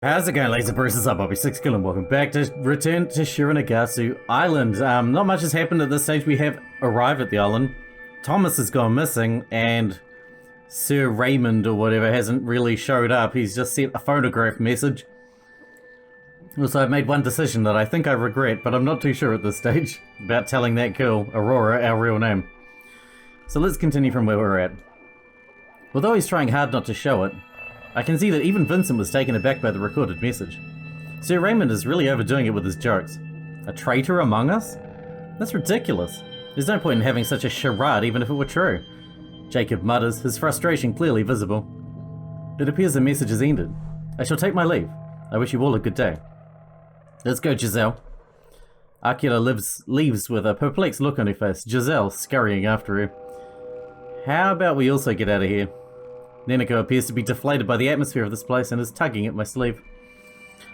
How's it going, Laser Bruises? I'm Bobby Sixkilla and welcome back to Return to Shironagasu Island. Not much has happened at this stage. We have arrived at the island. Thomas has gone missing and Sir Raymond or whatever hasn't really showed up. He's just sent a photograph message. Also, I've made one decision that I think I regret, but I'm not too sure at this stage about telling that girl, Aurora, our real name. So let's continue from where we're at. Although he's trying hard not to show it, I can see that even Vincent was taken aback by the recorded message. Sir Raymond is really overdoing it with his jokes. A traitor among us? That's ridiculous. There's no point in having such a charade even if it were true. Jacob mutters, his frustration clearly visible. It appears the message has ended. I shall take my leave. I wish you all a good day. Let's go, Giselle. Akira leaves with a perplexed look on her face, Giselle scurrying after her. How about we also get out of here? Neneko appears to be deflated by the atmosphere of this place and is tugging at my sleeve.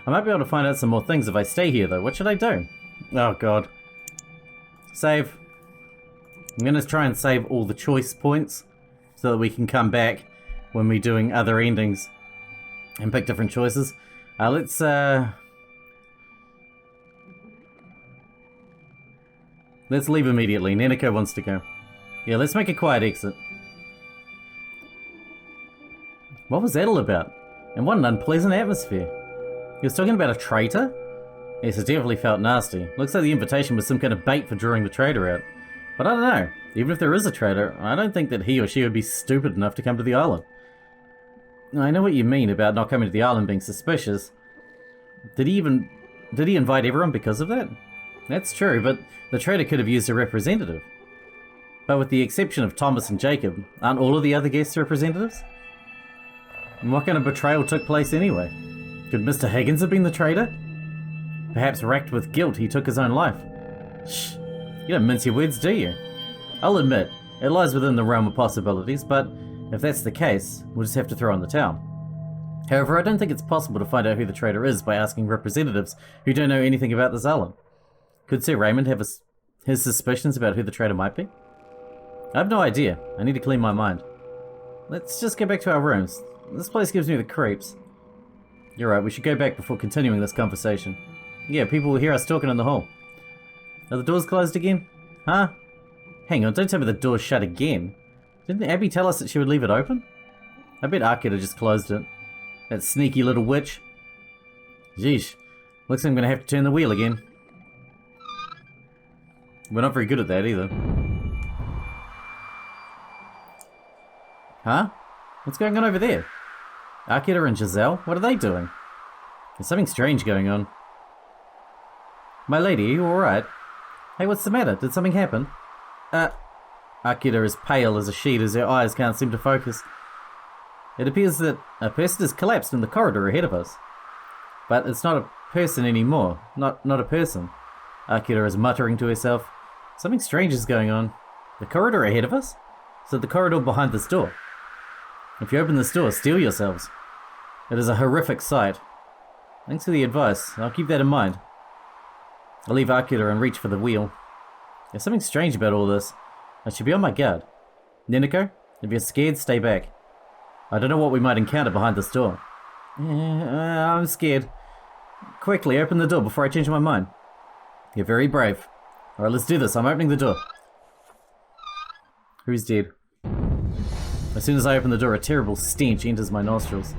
I might be able to find out some more things if I stay here though. What should I do? Oh god. Save. I'm going to try and save all the choice points so that we can come back when we're doing other endings and pick different choices. Let's leave immediately. Neneko wants to go. Yeah, let's make a quiet exit. What was that all about? And what an unpleasant atmosphere. He was talking about a traitor? Yes, it definitely felt nasty. Looks like the invitation was some kind of bait for drawing the traitor out. But I don't know. Even if there is a traitor, I don't think that he or she would be stupid enough to come to the island. I know what you mean about not coming to the island being suspicious. Did he invite everyone because of that? That's true, but the traitor could have used a representative. But with the exception of Thomas and Jacob, aren't all of the other guests representatives? And what kind of betrayal took place anyway? Could Mr. Higgins have been the traitor? Perhaps racked with guilt, he took his own life. Shh, you don't mince your words, do you? I'll admit, it lies within the realm of possibilities, but if that's the case, we'll just have to throw in the towel. However, I don't think it's possible to find out who the traitor is by asking representatives who don't know anything about this island. Could Sir Raymond have his suspicions about who the traitor might be? I have no idea. I need to clean my mind. Let's just get back to our rooms. This place gives me the creeps. You're right, we should go back before continuing this conversation. Yeah, people will hear us talking in the hall. Are the doors closed again? Huh? Hang on, don't tell me the door's shut again. Didn't Abby tell us that she would leave it open? I bet Akira just closed it. That sneaky little witch. Jeesh, looks like I'm gonna have to turn the wheel again. We're not very good at that either. Huh? What's going on over there? Akira and Giselle? What are they doing? There's something strange going on. My lady, are you alright? Hey, what's the matter? Did something happen? Akira is pale as a sheet as her eyes can't seem to focus. It appears that a person has collapsed in the corridor ahead of us. But it's not a person anymore. Not a person. Akira is muttering to herself. Something strange is going on. The corridor ahead of us? So the corridor behind this door. If you open this door, steel yourselves. It is a horrific sight. Thanks for the advice. I'll keep that in mind. I'll leave Akira and reach for the wheel. There's something strange about all this. I should be on my guard. Neneko, if you're scared, stay back. I don't know what we might encounter behind this door. I'm scared. Quickly, open the door before I change my mind. You're very brave. Alright, let's do this. I'm opening the door. Who's dead? As soon as I open the door, a terrible stench enters my nostrils.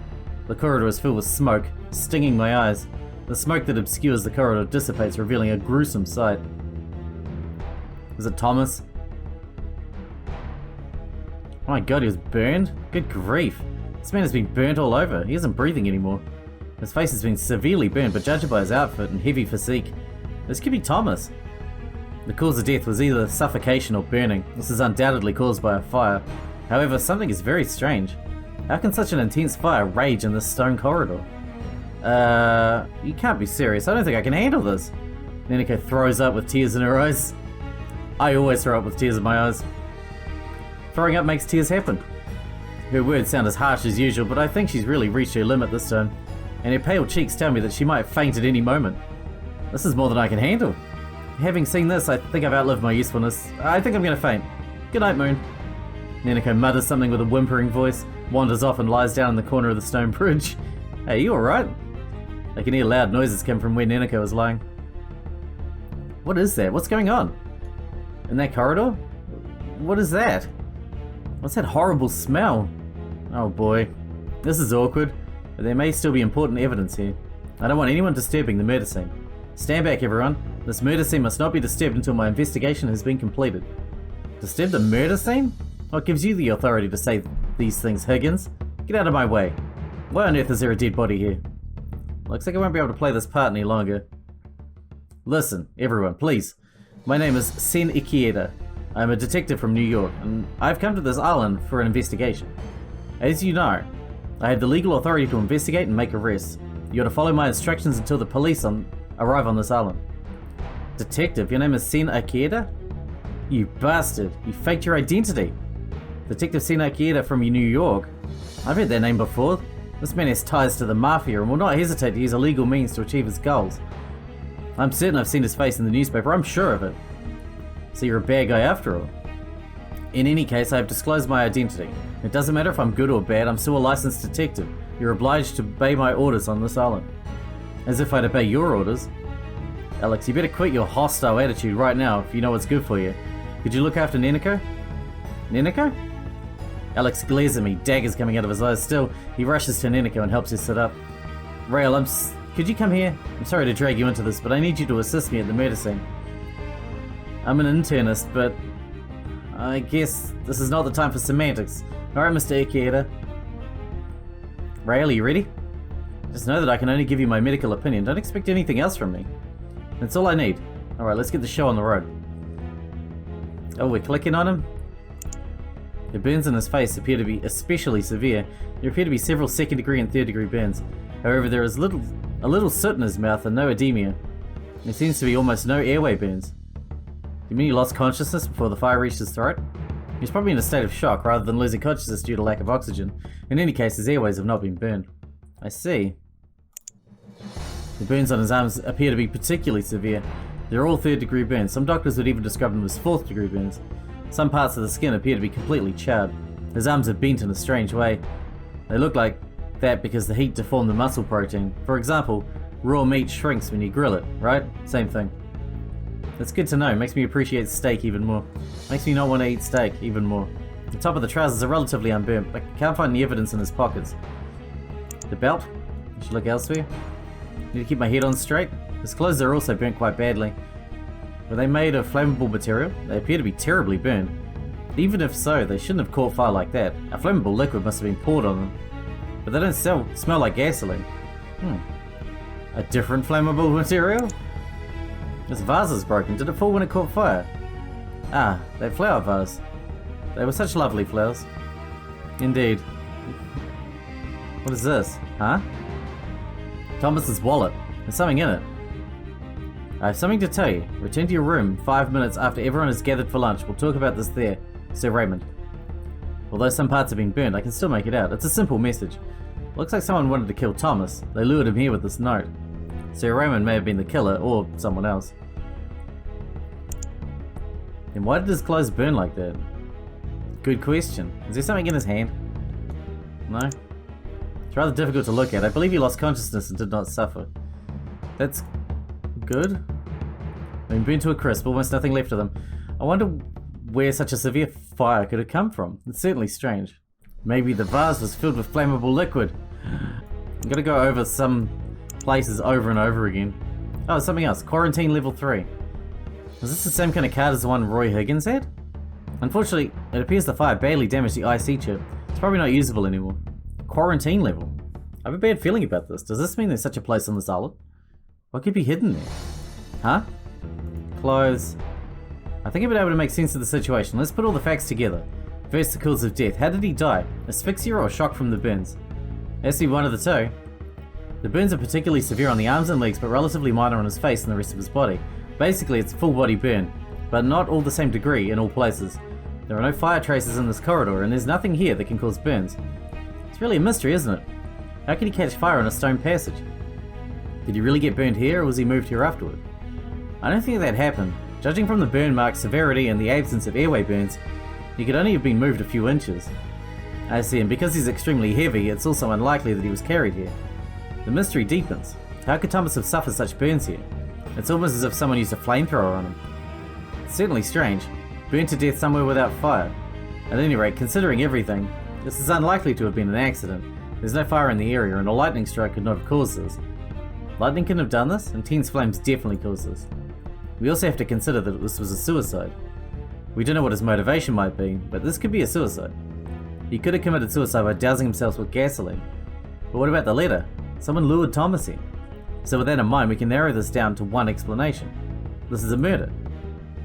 The corridor is filled with smoke, stinging my eyes. The smoke that obscures the corridor dissipates, revealing a gruesome sight. Is it Thomas? Oh my god, he was burned? Good grief. This man has been burnt all over. He isn't breathing anymore. His face has been severely burned, but judging by his outfit and heavy physique, this could be Thomas. The cause of death was either suffocation or burning. This is undoubtedly caused by a fire. However, something is very strange. How can such an intense fire rage in this stone corridor? You can't be serious. I don't think I can handle this. Neneko throws up with tears in her eyes. I always throw up with tears in my eyes. Throwing up makes tears happen. Her words sound as harsh as usual, but I think she's really reached her limit this time. And her pale cheeks tell me that she might faint at any moment. This is more than I can handle. Having seen this, I think I've outlived my usefulness. I think I'm gonna faint. Good night, Moon. Neneko mutters something with a whimpering voice, wanders off and lies down in the corner of the stone bridge. Hey, you alright? I can hear loud noises come from where Neneko is lying. What is that? What's going on? In that corridor? What is that? What's that horrible smell? Oh boy. This is awkward, but there may still be important evidence here. I don't want anyone disturbing the murder scene. Stand back, everyone. This murder scene must not be disturbed until my investigation has been completed. Disturb the murder scene? What gives you the authority to say these things, Higgins? Get out of my way. Why on earth is there a dead body here? Looks like I won't be able to play this part any longer. Listen, everyone, please. My name is Sen Ikeda. I'm a detective from New York, and I've come to this island for an investigation. As you know, I have the legal authority to investigate and make arrests. You are to follow my instructions until the police arrive on this island. Detective, your name is Sen Ikeda? You bastard, you faked your identity. Detective Sen Ikeda from New York? I've heard that name before. This man has ties to the Mafia and will not hesitate to use illegal means to achieve his goals. I'm certain I've seen his face in the newspaper, I'm sure of it. So you're a bad guy after all. In any case, I have disclosed my identity. It doesn't matter if I'm good or bad, I'm still a licensed detective. You're obliged to obey my orders on this island. As if I'd obey your orders. Alex, you better quit your hostile attitude right now if you know what's good for you. Could you look after Neneko? Neneko? Alex glares at me, daggers coming out of his eyes. Still, he rushes to Neneko and helps her sit up. Rael, could you come here? I'm sorry to drag you into this, but I need you to assist me at the murder scene. I'm an internist, but I guess this is not the time for semantics. Alright, Mr. Ikeda. Rael, are you ready? Just know that I can only give you my medical opinion. Don't expect anything else from me. That's all I need. Alright, let's get the show on the road. Oh, we're clicking on him? The burns in his face appear to be especially severe. There appear to be several second degree and third degree burns. However, there is a little soot in his mouth and no edema. There seems to be almost no airway burns. Do you mean he lost consciousness before the fire reached his throat? He's probably in a state of shock rather than losing consciousness due to lack of oxygen. In any case, his airways have not been burned. I see. The burns on his arms appear to be particularly severe. They're all third degree burns. Some doctors would even describe them as fourth degree burns. Some parts of the skin appear to be completely charred. His arms are bent in a strange way. They look like that because the heat deformed the muscle protein. For example, raw meat shrinks when you grill it, right? Same thing. That's good to know. Makes me appreciate steak even more. Makes me not want to eat steak even more. The top of the trousers are relatively unburnt, but I can't find any evidence in his pockets. The belt? I should look elsewhere. Need to keep my head on straight. His clothes are also burnt quite badly. Were they made of flammable material? They appear to be terribly burned. Even if so, they shouldn't have caught fire like that. A flammable liquid must have been poured on them. But they don't smell like gasoline. A different flammable material? This vase is broken. Did it fall when it caught fire? Ah, that flower vase. They were such lovely flowers. Indeed. What is this? Huh? Thomas's wallet. There's something in it. I have something to tell you. Return to your room 5 minutes after everyone has gathered for lunch. We'll talk about this there, Sir Raymond. Although some parts have been burned, I can still make it out. It's a simple message. Looks like someone wanted to kill Thomas. They lured him here with this note. Sir Raymond may have been the killer, or someone else. Then why did his clothes burn like that? Good question. Is there something in his hand? No? It's rather difficult to look at. I believe he lost consciousness and did not suffer. That's good. I mean, burnt to a crisp, almost nothing left of them. I wonder where such a severe fire could have come from. It's certainly strange. Maybe the vase was filled with flammable liquid. I'm gonna go over some places over and over again. Oh, something else. Quarantine level 3. Is this the same kind of card as the one Roy Higgins had? Unfortunately, it appears the fire badly damaged the IC chip. It's probably not usable anymore. Quarantine level. I have a bad feeling about this. Does this mean there's such a place on this island? What could be hidden there? Huh? Clothes. I think I've been able to make sense of the situation. Let's put all the facts together. First, the cause of death. How did he die? Asphyxia or shock from the burns? Has to be one of the two. The burns are particularly severe on the arms and legs, but relatively minor on his face and the rest of his body. Basically, it's a full body burn, but not all the same degree in all places. There are no fire traces in this corridor, and there's nothing here that can cause burns. It's really a mystery, isn't it? How can he catch fire in a stone passage? Did he really get burned here, or was he moved here afterward? I don't think that happened. Judging from the burn mark's severity and the absence of airway burns, he could only have been moved a few inches. I see, and because he's extremely heavy, it's also unlikely that he was carried here. The mystery deepens. How could Thomas have suffered such burns here? It's almost as if someone used a flamethrower on him. It's certainly strange. Burned to death somewhere without fire. At any rate, considering everything, this is unlikely to have been an accident. There's no fire in the area, and a lightning strike could not have caused this. Lightning couldn't have done this, and Ten's flames definitely caused this. We also have to consider that this was a suicide. We don't know what his motivation might be, but this could be a suicide. He could have committed suicide by dousing himself with gasoline. But what about the letter? Someone lured Thomas in. So with that in mind, we can narrow this down to one explanation. This is a murder.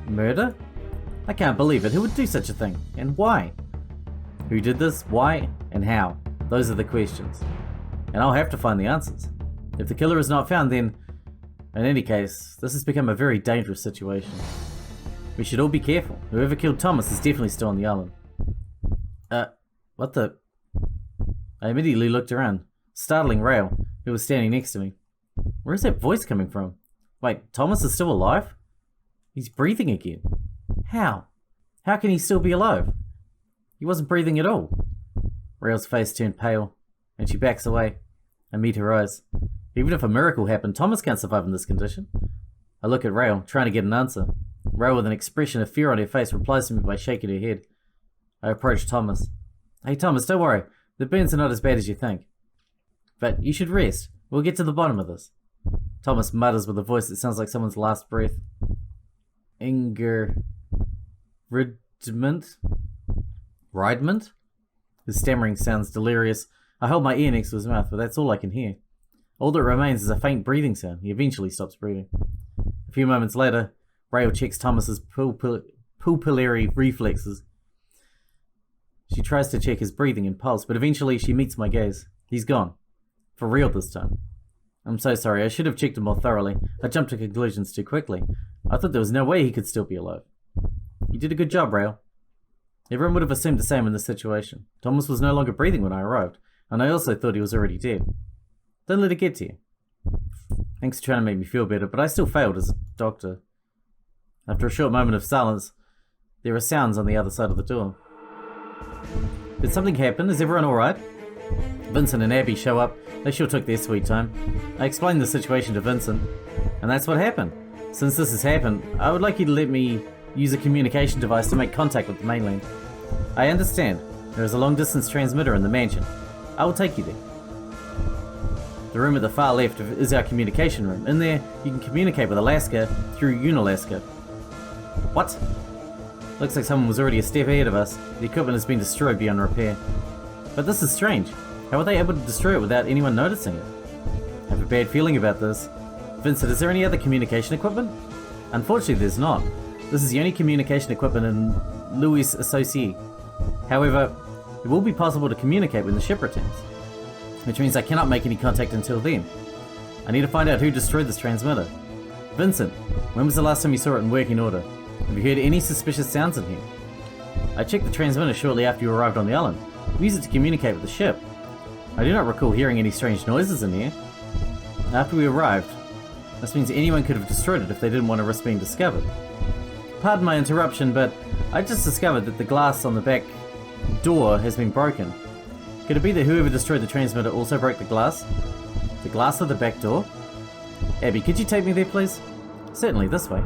Murder? I can't believe it. Who would do such a thing? And why? Who did this? Why? And how? Those are the questions. And I'll have to find the answers. If the killer is not found, then, in any case, this has become a very dangerous situation. We should all be careful. Whoever killed Thomas is definitely still on the island. What the? I immediately looked around, startling Rail, who was standing next to me. Where is that voice coming from? Wait, Thomas is still alive? He's breathing again. How? How can he still be alive? He wasn't breathing at all. Rail's face turned pale, and she backs away. I meet her eyes. Even if a miracle happened, Thomas can't survive in this condition. I look at Rail, trying to get an answer. Rail, with an expression of fear on her face, replies to me by shaking her head. I approach Thomas. Hey Thomas, don't worry. The burns are not as bad as you think. But you should rest. We'll get to the bottom of this. Thomas mutters with a voice that sounds like someone's last breath. Encouragement? Ridement? His stammering sounds delirious. I hold my ear next to his mouth, but that's all I can hear. All that remains is a faint breathing sound. He eventually stops breathing. A few moments later, Rail checks Thomas's pupillary reflexes. She tries to check his breathing and pulse, but eventually she meets my gaze. He's gone. For real this time. I'm so sorry, I should have checked him more thoroughly. I jumped to conclusions too quickly. I thought there was no way he could still be alive. You did a good job, Rail. Everyone would have assumed the same in this situation. Thomas was no longer breathing when I arrived, and I also thought he was already dead. Don't let it get to you. Thanks for trying to make me feel better, but I still failed as a doctor. After a short moment of silence, there are sounds on the other side of the door. Did something happen? Is everyone alright? Vincent and Abby show up. They sure took their sweet time. I explained the situation to Vincent, and that's what happened. Since this has happened, I would like you to let me use a communication device to make contact with the mainland. I understand. There is a long-distance transmitter in the mansion. I will take you there. The room at the far left is our communication room. In there, you can communicate with Alaska through Unalaska. What? Looks like someone was already a step ahead of us. The equipment has been destroyed beyond repair. But this is strange. How were they able to destroy it without anyone noticing it? I have a bad feeling about this. Vincent, is there any other communication equipment? Unfortunately, there's not. This is the only communication equipment in Louis Associé. However, it will be possible to communicate when the ship returns, which means I cannot make any contact until then. I need to find out who destroyed this transmitter. Vincent, when was the last time you saw it in working order? Have you heard any suspicious sounds in here? I checked the transmitter shortly after you arrived on the island. We used it to communicate with the ship. I do not recall hearing any strange noises in here. After we arrived, this means anyone could have destroyed it if they didn't want to risk being discovered. Pardon my interruption, but I just discovered that the glass on the back door has been broken. Could it be that whoever destroyed the transmitter also broke the glass? The glass of the back door? Abby, could you take me there, please? Certainly, this way.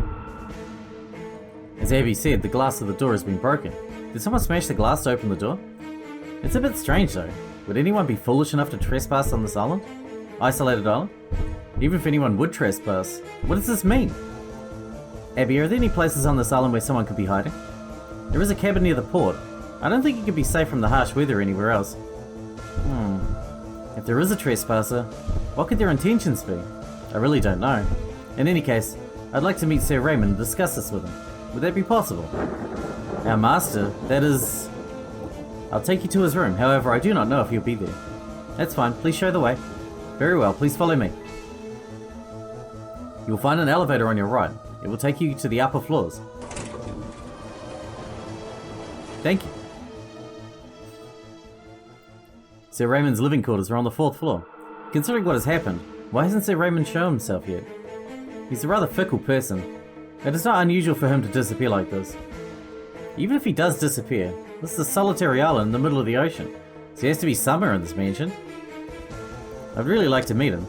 As Abby said, the glass of the door has been broken. Did someone smash the glass to open the door? It's a bit strange though. Would anyone be foolish enough to trespass on this island? Isolated island? Even if anyone would trespass, what does this mean? Abby, are there any places on this island where someone could be hiding? There is a cabin near the port. I don't think you could be safe from the harsh weather anywhere else. If there is a trespasser, what could their intentions be? I really don't know. In any case, I'd like to meet Sir Raymond and discuss this with him. Would that be possible? Our master, that is... I'll take you to his room, however I do not know if he'll be there. That's fine, please show the way. Very well, please follow me. You'll find an elevator on your right. It will take you to the upper floors. Thank you. Sir Raymond's living quarters are on the 4th floor. Considering what has happened, why hasn't Sir Raymond shown himself yet? He's a rather fickle person. It is not unusual for him to disappear like this. Even if he does disappear, this is a solitary island in the middle of the ocean, so he has to be somewhere in this mansion. I'd really like to meet him.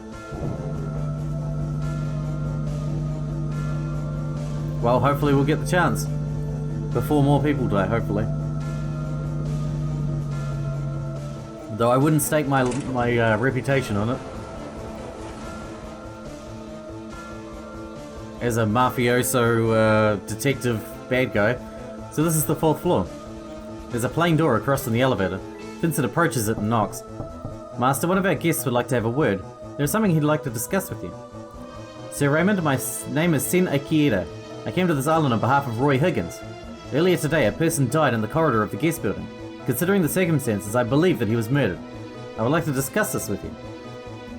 Well, hopefully we'll get the chance. Before more people die, hopefully. Though I wouldn't stake my reputation on it. As a mafioso detective bad guy. So this is the 4th floor. There's a plain door across from the elevator. Vincent approaches it and knocks. Master, one of our guests would like to have a word. There's something he'd like to discuss with you. Sir Raymond, my name is Curator. I came to this island on behalf of Roy Higgins. Earlier today, a person died in the corridor of the guest building. Considering the circumstances, I believe that he was murdered. I would like to discuss this with you.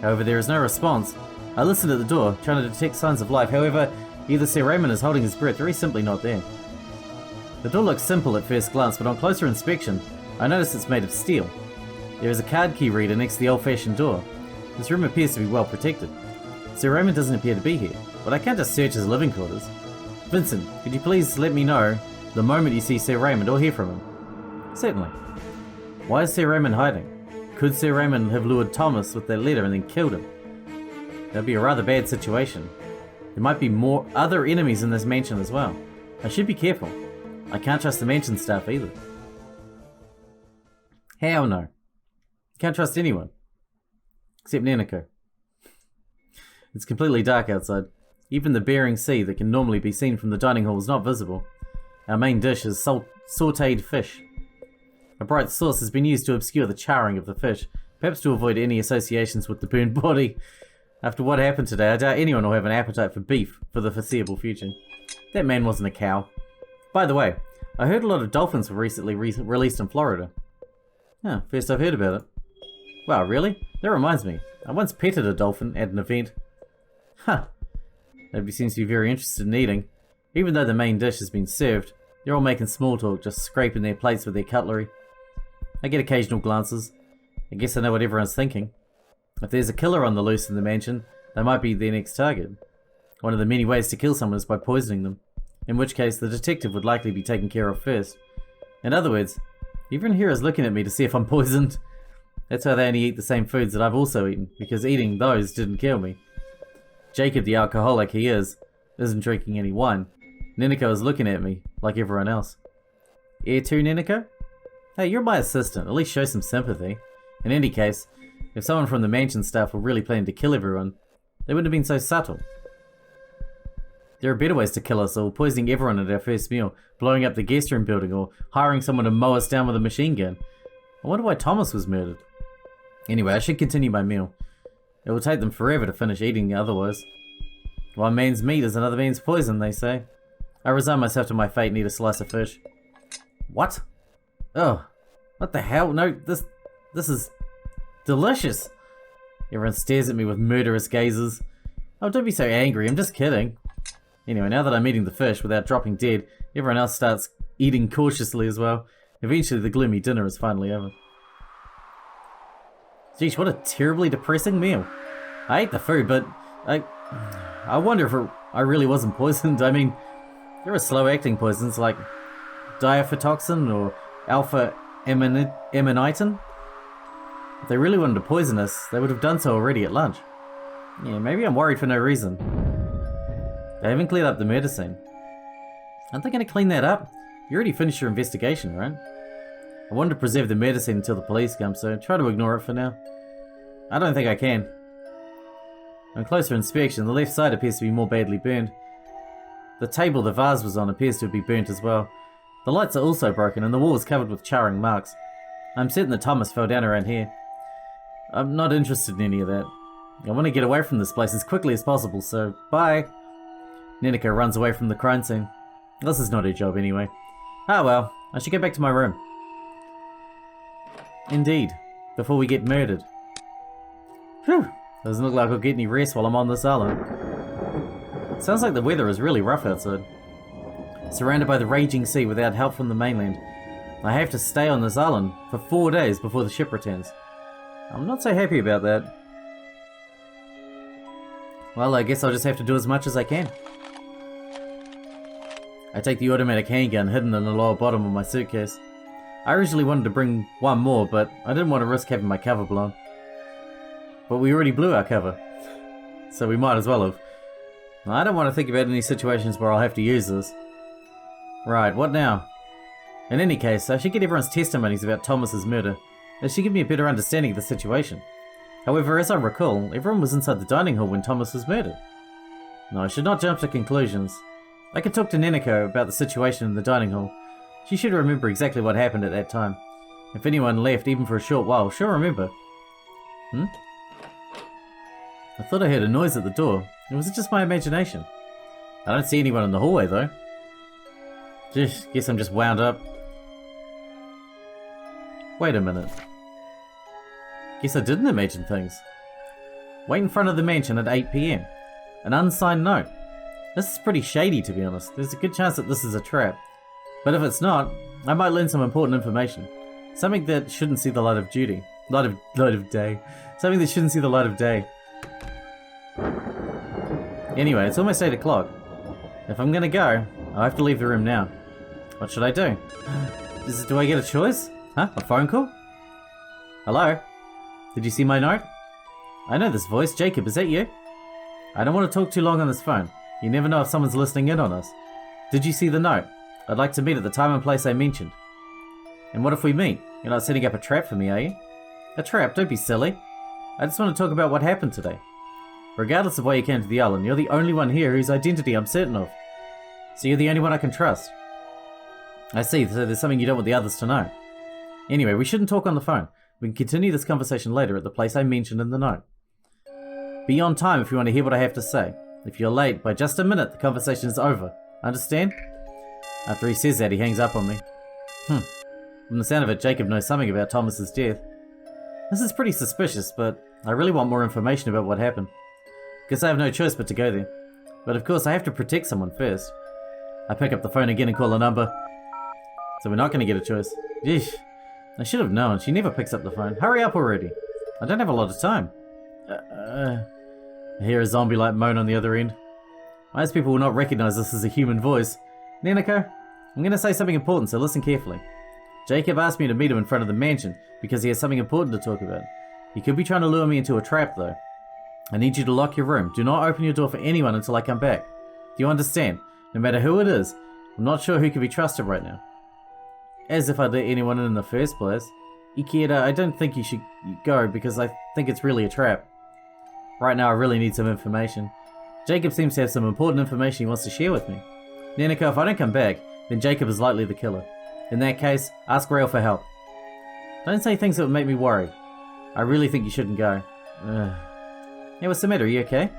However, there is no response. I listened at the door, trying to detect signs of life. However, either Sir Raymond is holding his breath or he's simply not there. The door looks simple at first glance, but on closer inspection, I notice it's made of steel. There is a card key reader next to the old-fashioned door. This room appears to be well protected. Sir Raymond doesn't appear to be here, but I can't just search his living quarters. Vincent, could you please let me know the moment you see Sir Raymond or hear from him? Certainly. Why is Sir Raymond hiding? Could Sir Raymond have lured Thomas with that letter and then killed him? That'd be a rather bad situation. There might be more other enemies in this mansion as well. I should be careful. I can't trust the mansion staff either. Hell no. Can't trust anyone. Except Neneko. It's completely dark outside. Even the Bering Sea that can normally be seen from the dining hall is not visible. Our main dish is sautéed fish. A bright sauce has been used to obscure the charring of the fish, perhaps to avoid any associations with the burned body. After what happened today, I doubt anyone will have an appetite for beef for the foreseeable future. That man wasn't a cow. By the way, I heard a lot of dolphins were recently released in Florida. Huh, first I've heard about it. Wow, really? That reminds me. I once petted a dolphin at an event. Huh. Nobody seems to be very interested in eating. Even though the main dish has been served, they're all making small talk, just scraping their plates with their cutlery. I get occasional glances. I guess I know what everyone's thinking. If there's a killer on the loose in the mansion, they might be their next target. One of the many ways to kill someone is by poisoning them, in which case the detective would likely be taken care of first. In other words, everyone here is looking at me to see if I'm poisoned. That's why they only eat the same foods that I've also eaten, because eating those didn't kill me. Jacob, the alcoholic he is, isn't drinking any wine. Neneko is looking at me, like everyone else. Air too, Neneko? Hey, you're my assistant, at least show some sympathy. In any case, if someone from the mansion staff were really planning to kill everyone, they wouldn't have been so subtle. There are better ways to kill us all, poisoning everyone at our first meal, blowing up the guest room building, or hiring someone to mow us down with a machine gun. I wonder why Thomas was murdered. Anyway, I should continue my meal. It will take them forever to finish eating otherwise. One man's meat is another man's poison, they say. I resign myself to my fate and eat a slice of fish. What? Oh, what the hell? No, this is delicious. Everyone stares at me with murderous gazes. Oh, don't be so angry, I'm just kidding. Anyway, now that I'm eating the fish without dropping dead, everyone else starts eating cautiously as well. Eventually the gloomy dinner is finally over. Geesh, what a terribly depressing meal. I ate the food, but I wonder if I really wasn't poisoned. I mean, there are slow-acting poisons like diaphytoxin or alpha-amanitin. If they really wanted to poison us, they would have done so already at lunch. Yeah, maybe I'm worried for no reason. They haven't cleared up the murder scene. Aren't they going to clean that up? You already finished your investigation, right? I wanted to preserve the murder scene until the police come, so try to ignore it for now. I don't think I can. On closer inspection, the left side appears to be more badly burned. The table the vase was on appears to be burnt as well. The lights are also broken and the wall is covered with charring marks. I'm certain that Thomas fell down around here. I'm not interested in any of that. I want to get away from this place as quickly as possible, so bye. Neneko runs away from the crime scene. This is not her job anyway. Ah well, I should get back to my room. Indeed, before we get murdered. Phew, doesn't look like I'll get any rest while I'm on this island. Sounds like the weather is really rough outside. Surrounded by the raging sea without help from the mainland. I have to stay on this island for 4 days before the ship returns. I'm not so happy about that. Well, I guess I'll just have to do as much as I can. I take the automatic handgun hidden in the lower bottom of my suitcase. I originally wanted to bring one more, but I didn't want to risk having my cover blown. But we already blew our cover, so we might as well have. I don't want to think about any situations where I'll have to use this. Right, what now? In any case, I should get everyone's testimonies about Thomas's murder. This should give me a better understanding of the situation. However, as I recall, everyone was inside the dining hall when Thomas was murdered. No, I should not jump to conclusions. I could talk to Neneko about the situation in the dining hall. She should remember exactly what happened at that time. If anyone left, even for a short while, she'll remember. I thought I heard a noise at the door. Was it just my imagination? I don't see anyone in the hallway though. Guess I'm just wound up. Wait a minute. Guess I didn't imagine things. Wait in front of the mansion at 8 PM. An unsigned note. This is pretty shady, to be honest. There's a good chance that this is a trap. But if it's not, I might learn some important information. Something that shouldn't see the light of duty. Light of day. Something that shouldn't see the light of day. Anyway, it's almost 8 o'clock. If I'm gonna go, I'll have to leave the room now. What should I do? Do I get a choice? Huh? A phone call? Hello? Did you see my note? I know this voice. Jacob, is that you? I don't want to talk too long on this phone. You never know if someone's listening in on us. Did you see the note? I'd like to meet at the time and place I mentioned. And what if we meet? You're not setting up a trap for me, are you? A trap? Don't be silly. I just want to talk about what happened today. Regardless of why you came to the island, you're the only one here whose identity I'm certain of. So you're the only one I can trust. I see, so there's something you don't want the others to know. Anyway, we shouldn't talk on the phone. We can continue this conversation later at the place I mentioned in the note. Be on time if you want to hear what I have to say. If you're late by just a minute, the conversation is over. Understand? After he says that, he hangs up on me. From the sound of it, Jacob knows something about Thomas's death. This is pretty suspicious, but I really want more information about what happened. Guess I have no choice but to go there. But of course, I have to protect someone first. I pick up the phone again and call a number. So we're not going to get a choice. Yeesh. I should have known. She never picks up the phone. Hurry up already. I don't have a lot of time. I hear a zombie-like moan on the other end. Most people will not recognize this as a human voice. Neneko, I'm going to say something important, so listen carefully. Jacob asked me to meet him in front of the mansion because he has something important to talk about. He could be trying to lure me into a trap, though. I need you to lock your room. Do not open your door for anyone until I come back. Do you understand? No matter who it is, I'm not sure who can be trusted right now. As if I'd let anyone in the first place. Ikeda, I don't think you should go because I think it's really a trap. Right now I really need some information. Jacob seems to have some important information he wants to share with me. Neneko, if I don't come back, then Jacob is likely the killer. In that case, ask Rail for help. Don't say things that would make me worry. I really think you shouldn't go. Hey, what's the matter? Are you okay?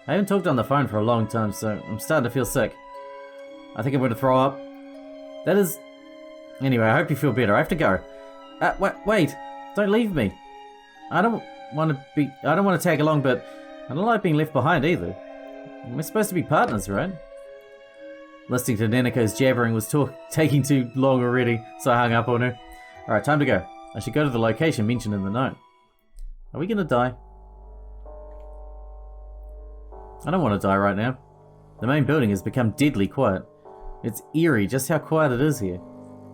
I haven't talked on the phone for a long time, so I'm starting to feel sick. I think I'm going to throw up. That is... Anyway, I hope you feel better. I have to go. Wait! Don't leave me. I don't want to tag along, but I don't like being left behind either. We're supposed to be partners, right? Listening to Neneko's jabbering was taking too long already, so I hung up on her. Alright, time to go. I should go to the location mentioned in the note. Are we going to die? I don't want to die right now. The main building has become deadly quiet. It's eerie just how quiet it is here.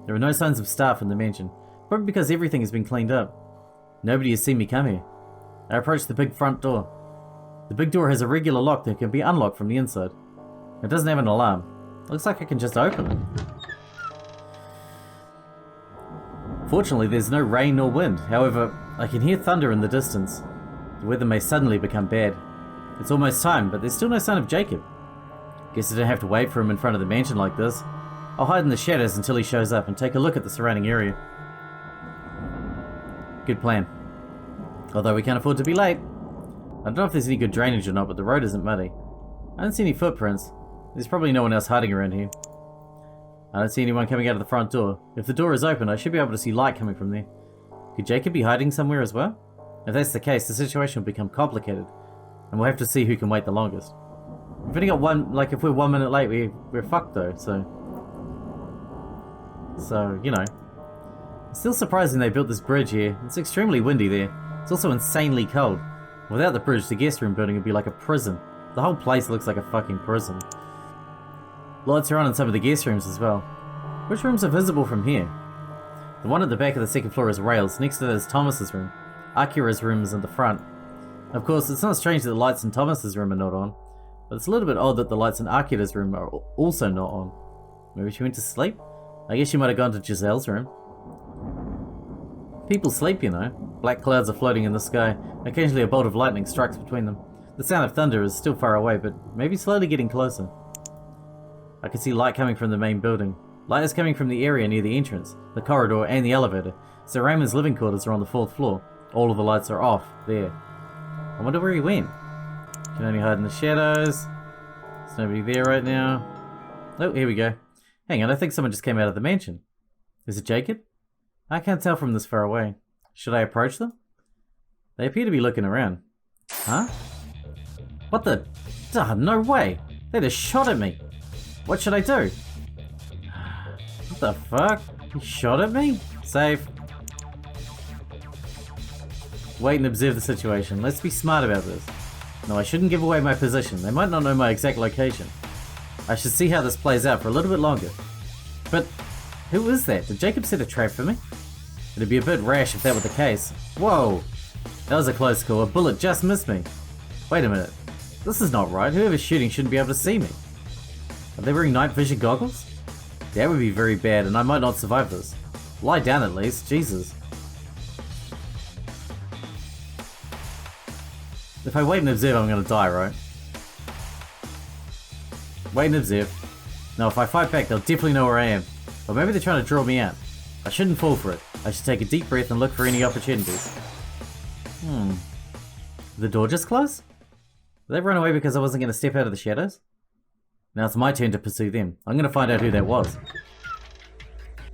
There are no signs of staff in the mansion, probably because everything has been cleaned up. Nobody has seen me come here. I approach the big front door. The big door has a regular lock that can be unlocked from the inside. It doesn't have an alarm. Looks like I can just open it. Fortunately, there's no rain nor wind. However, I can hear thunder in the distance. The weather may suddenly become bad. It's almost time, but there's still no sign of Jacob. Guess I don't have to wait for him in front of the mansion like this. I'll hide in the shadows until he shows up and take a look at the surrounding area. Good plan. Although we can't afford to be late. I don't know if there's any good drainage or not, but the road isn't muddy. I don't see any footprints. There's probably no one else hiding around here. I don't see anyone coming out of the front door. If the door is open, I should be able to see light coming from there. Could Jacob be hiding somewhere as well? If that's the case, the situation will become complicated, and we'll have to see who can wait the longest. We've only got one, like if we're 1 minute late, we're fucked though, so, you know. It's still surprising they built this bridge here. It's extremely windy there. It's also insanely cold. Without the bridge, the guest room building would be like a prison. The whole place looks like a fucking prison. Lights are on in some of the guest rooms as well. Which rooms are visible from here? The one at the back of the second floor is Rails. Next to that is Thomas's room. Akira's room is in the front. Of course, it's not strange that the lights in Thomas's room are not on. But it's a little bit odd that the lights in Akira's room are also not on. Maybe she went to sleep? I guess she might have gone to Giselle's room. People sleep, you know. Black clouds are floating in the sky. Occasionally a bolt of lightning strikes between them. The sound of thunder is still far away, but maybe slowly getting closer. I can see light coming from the main building. Light is coming from the area near the entrance, the corridor, and the elevator. Sir Raymond's living quarters are on the 4th floor. All of the lights are off there. I wonder where he went. Can only hide in the shadows. There's nobody there right now. Oh, here we go. Hang on, I think someone just came out of the mansion. Is it Jacob? I can't tell from this far away. Should I approach them? They appear to be looking around. Huh? What the? Oh, no way! They just shot at me! What should I do? What the fuck? He shot at me? Safe. Wait and observe the situation. Let's be smart about this. No, I shouldn't give away my position. They might not know my exact location. I should see how this plays out for a little bit longer. But who is that? Did Jacob set a trap for me? It'd be a bit rash if that were the case. Whoa! That was a close call. A bullet just missed me. Wait a minute. This is not right. Whoever's shooting shouldn't be able to see me. Are they wearing night vision goggles? That would be very bad, and I might not survive this. Lie down at least. Jesus. If I wait and observe, I'm gonna die, right? Wait and observe. Now, if I fight back, they'll definitely know where I am. Or maybe they're trying to draw me out. I shouldn't fall for it. I should take a deep breath and look for any opportunities. The door just closed? Did they run away because I wasn't going to step out of the shadows? Now it's my turn to pursue them. I'm going to find out who that was.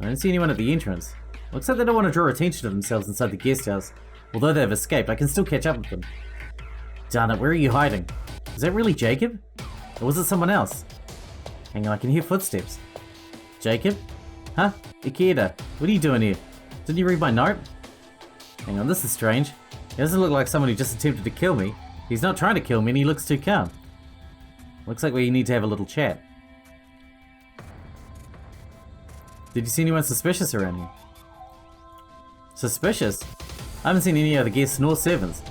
I don't see anyone at the entrance. Looks like they don't want to draw attention to themselves inside the guest house. Although they've escaped, I can still catch up with them. Darn it, where are you hiding? Is that really Jacob? Or was it someone else? Hang on, I can hear footsteps. Jacob? Huh? Ikeda, what are you doing here? Didn't you read my note? Hang on, this is strange. He doesn't look like someone who just attempted to kill me. He's not trying to kill me and he looks too calm. Looks like we need to have a little chat. Did you see anyone suspicious around here? Suspicious? I haven't seen any other guests nor servants.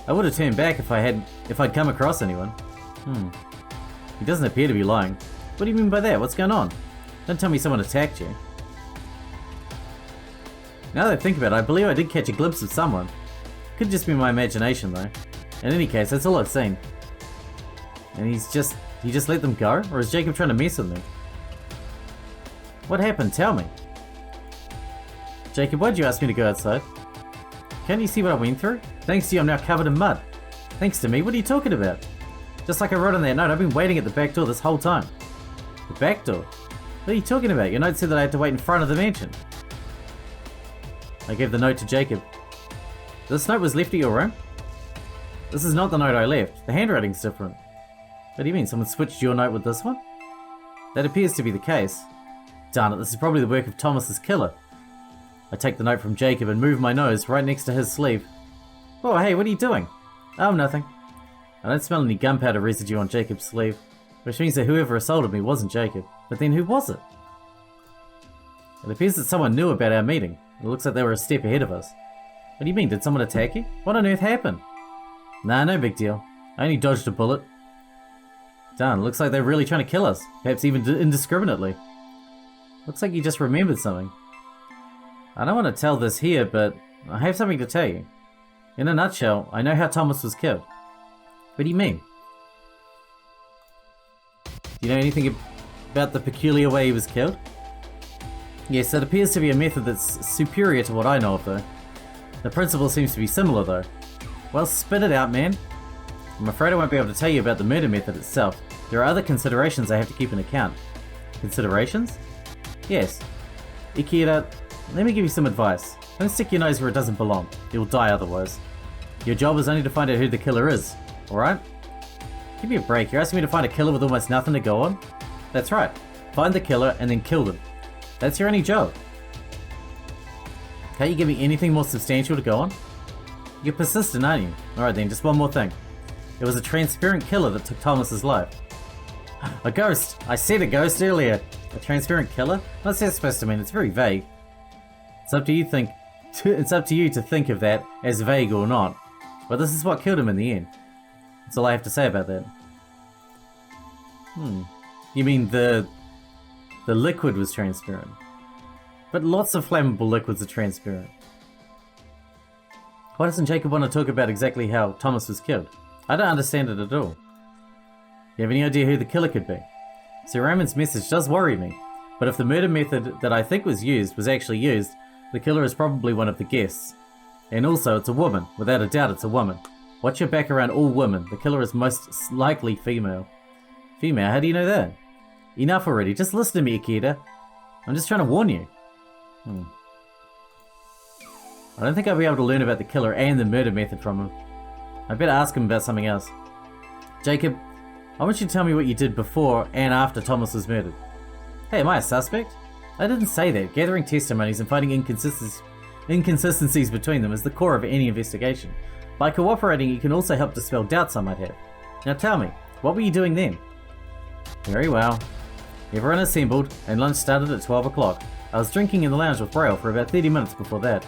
I would have turned back if I'd come across anyone. He doesn't appear to be lying. What do you mean by that? What's going on? Don't tell me someone attacked you. Now that I think about it, I believe I did catch a glimpse of someone. Could just be my imagination though. In any case, that's all I've seen. And he just let them go? Or is Jacob trying to mess with me? What happened? Tell me. Jacob, why'd you ask me to go outside? Can't you see what I went through? Thanks to you, I'm now covered in mud. Thanks to me? What are you talking about? Just like I wrote on that note, I've been waiting at the back door this whole time. The back door? What are you talking about? Your note said that I had to wait in front of the mansion. I gave the note to Jacob. This note was left at your room? This is not the note I left. The handwriting's different. What do you mean? Someone switched your note with this one? That appears to be the case. Darn it, this is probably the work of Thomas's killer. I take the note from Jacob and move my nose right next to his sleeve. Oh, hey, what are you doing? Oh, nothing. I don't smell any gunpowder residue on Jacob's sleeve, which means that whoever assaulted me wasn't Jacob. But then who was it? It appears that someone knew about our meeting. It looks like they were a step ahead of us. What do you mean? Did someone attack you? What on earth happened? Nah, no big deal. I only dodged a bullet. Darn, looks like they're really trying to kill us. Perhaps even indiscriminately. Looks like you just remembered something. I don't want to tell this here, but I have something to tell you. In a nutshell, I know how Thomas was killed. What do you mean? Do you know anything about the peculiar way he was killed? Yes, it appears to be a method that's superior to what I know of though. The principle seems to be similar though. Well, spit it out, man. I'm afraid I won't be able to tell you about the murder method itself. There are other considerations I have to keep in account. Considerations? Yes. Ikeda, let me give you some advice. Don't stick your nose where it doesn't belong. You'll die otherwise. Your job is only to find out who the killer is, alright? Give me a break, you're asking me to find a killer with almost nothing to go on? That's right. Find the killer and then kill them. That's your only job. Can't you give me anything more substantial to go on? You're persistent, aren't you? Alright then, just one more thing. It was a transparent killer that took Thomas's life. A ghost! I said a ghost earlier! A transparent killer? What's that supposed to mean? It's very vague. It's up to you to think of that as vague or not. But this is what killed him in the end. That's all I have to say about that. You mean the liquid was transparent? But lots of flammable liquids are transparent. Why doesn't Jacob want to talk about exactly how Thomas was killed? I don't understand it at all. You have any idea who the killer could be? Sir Raymond's message does worry me, but if the murder method that I think was actually used, the killer is probably one of the guests. And also, it's a woman. Without a doubt, it's a woman. Watch your back around all women. The killer is most likely female. Female? How do you know that? Enough already. Just listen to me, Akira. I'm just trying to warn you. I don't think I'll be able to learn about the killer and the murder method from him. I better ask him about something else. Jacob, I want you to tell me what you did before and after Thomas was murdered. Hey, am I a suspect? I didn't say that. Gathering testimonies and finding inconsistencies between them is the core of any investigation. By cooperating, you can also help dispel doubts I might have. Now tell me, what were you doing then? Very well. Everyone assembled, and lunch started at 12 o'clock. I was drinking in the lounge with Rail for about 30 minutes before that.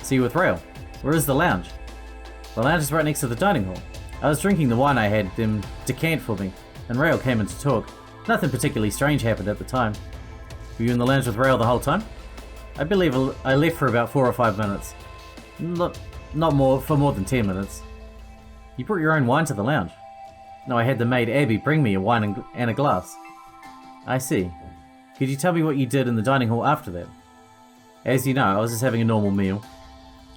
See you with Rail. Where is the lounge? The lounge is right next to the dining hall. I was drinking the wine I had them decant for me, and Rail came in to talk. Nothing particularly strange happened at the time. Were you in the lounge with Rail the whole time? I believe I left for about 4 or 5 minutes. Not for more than 10 minutes. You brought your own wine to the lounge? No, I had the maid Abby bring me a wine and a glass. I see. Could you tell me what you did in the dining hall after that? As you know, I was just having a normal meal.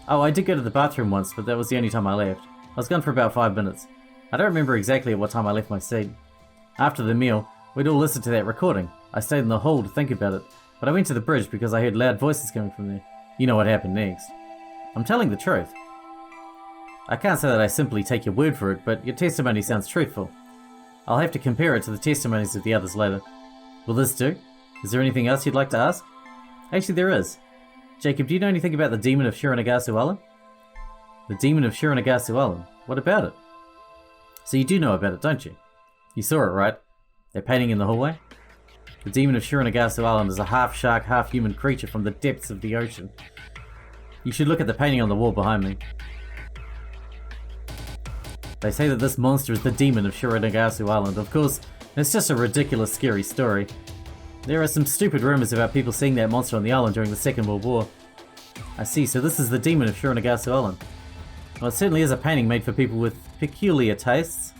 Oh, I did go to the bathroom once, but that was the only time I left. I was gone for about 5 minutes. I don't remember exactly at what time I left my seat. After the meal, we'd all listened to that recording. I stayed in the hall to think about it, but I went to the bridge because I heard loud voices coming from there. You know what happened next. I'm telling the truth. I can't say that I simply take your word for it, but your testimony sounds truthful. I'll have to compare it to the testimonies of the others later. Will this do? Is there anything else you'd like to ask? Actually, there is. Jacob, do you know anything about the demon of Shironagasu Island? The demon of Shironagasu Island? What about it? So you do know about it, don't you? You saw it, right? That painting in the hallway? The demon of Shironagasu Island is a half-shark, half-human creature from the depths of the ocean. You should look at the painting on the wall behind me. They say that this monster is the demon of Shironagasu Island. Of course, it's just a ridiculous, scary story. There are some stupid rumors about people seeing that monster on the island during the Second World War. I see, so this is the demon of Shironagasu Island. Well, it certainly is a painting made for people with peculiar tastes.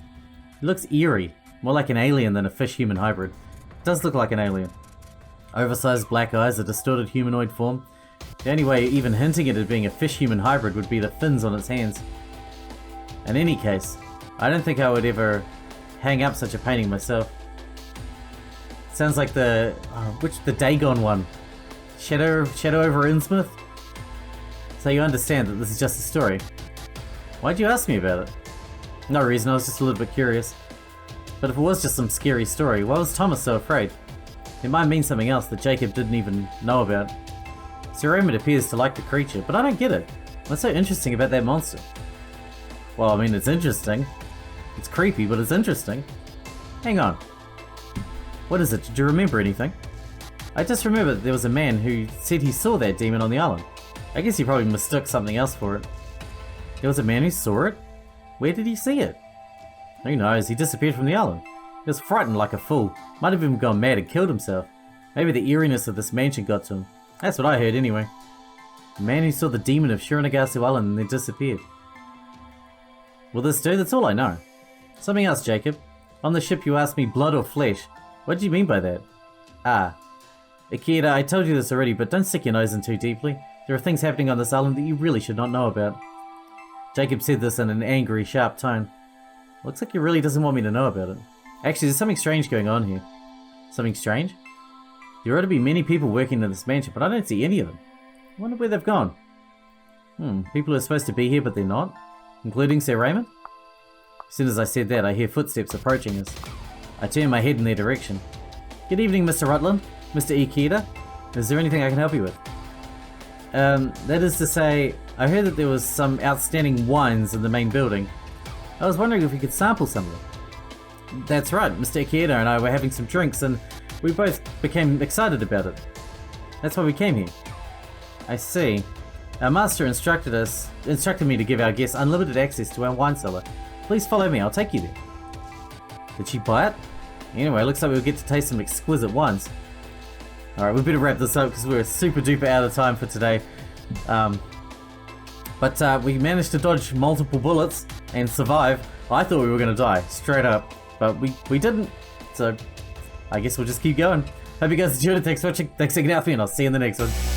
It looks eerie, more like an alien than a fish-human hybrid. It does look like an alien. Oversized black eyes, a distorted humanoid form. The only way even hinting at it being a fish-human hybrid would be the fins on its hands. In any case, I don't think I would ever hang up such a painting myself. Sounds like the Dagon one. Shadow over Innsmouth? So you understand that this is just a story. Why'd you ask me about it? No reason, I was just a little bit curious. But if it was just some scary story, why was Thomas so afraid? It might mean something else that Jacob didn't even know about. Sir Raymond appears to like the creature, but I don't get it. What's so interesting about that monster? Well, I mean, it's interesting. It's creepy, but it's interesting. Hang on. What is it? Did you remember anything? I just remember that there was a man who said he saw that demon on the island. I guess he probably mistook something else for it. There was a man who saw it? Where did he see it? Who knows, he disappeared from the island. He was frightened like a fool. Might have even gone mad and killed himself. Maybe the eeriness of this mansion got to him. That's what I heard anyway. The man who saw the demon of Shironagasu Island and then disappeared. Will this do? That's all I know. Something else, Jacob. On the ship you asked me blood or flesh. What do you mean by that? Ah. Akira, I told you this already, but don't stick your nose in too deeply. There are things happening on this island that you really should not know about. Jacob said this in an angry, sharp tone. Looks like he really doesn't want me to know about it. Actually, there's something strange going on here. Something strange? There ought to be many people working in this mansion, but I don't see any of them. I wonder where they've gone. People who are supposed to be here, but they're not? Including Sir Raymond? As soon as I said that, I hear footsteps approaching us. I turn my head in their direction. Good evening, Mr. Rutland. Mr. Ikeda. Is there anything I can help you with? That is to say, I heard that there was some outstanding wines in the main building. I was wondering if we could sample some of them. That's right, Mr. Ikeda and I were having some drinks and we both became excited about it. That's why we came here. I see. Our master instructed me to give our guests unlimited access to our wine cellar. Please follow me, I'll take you there. Did she buy it? Anyway, looks like we'll get to taste some exquisite wines. Alright, we better wrap this up because we're super duper out of time for today. But we managed to dodge multiple bullets and survive. I thought we were going to die, straight up. But we didn't. So I guess we'll just keep going. Hope you guys enjoyed it. Thanks for watching. Thanks for checking out me, and I'll see you in the next one.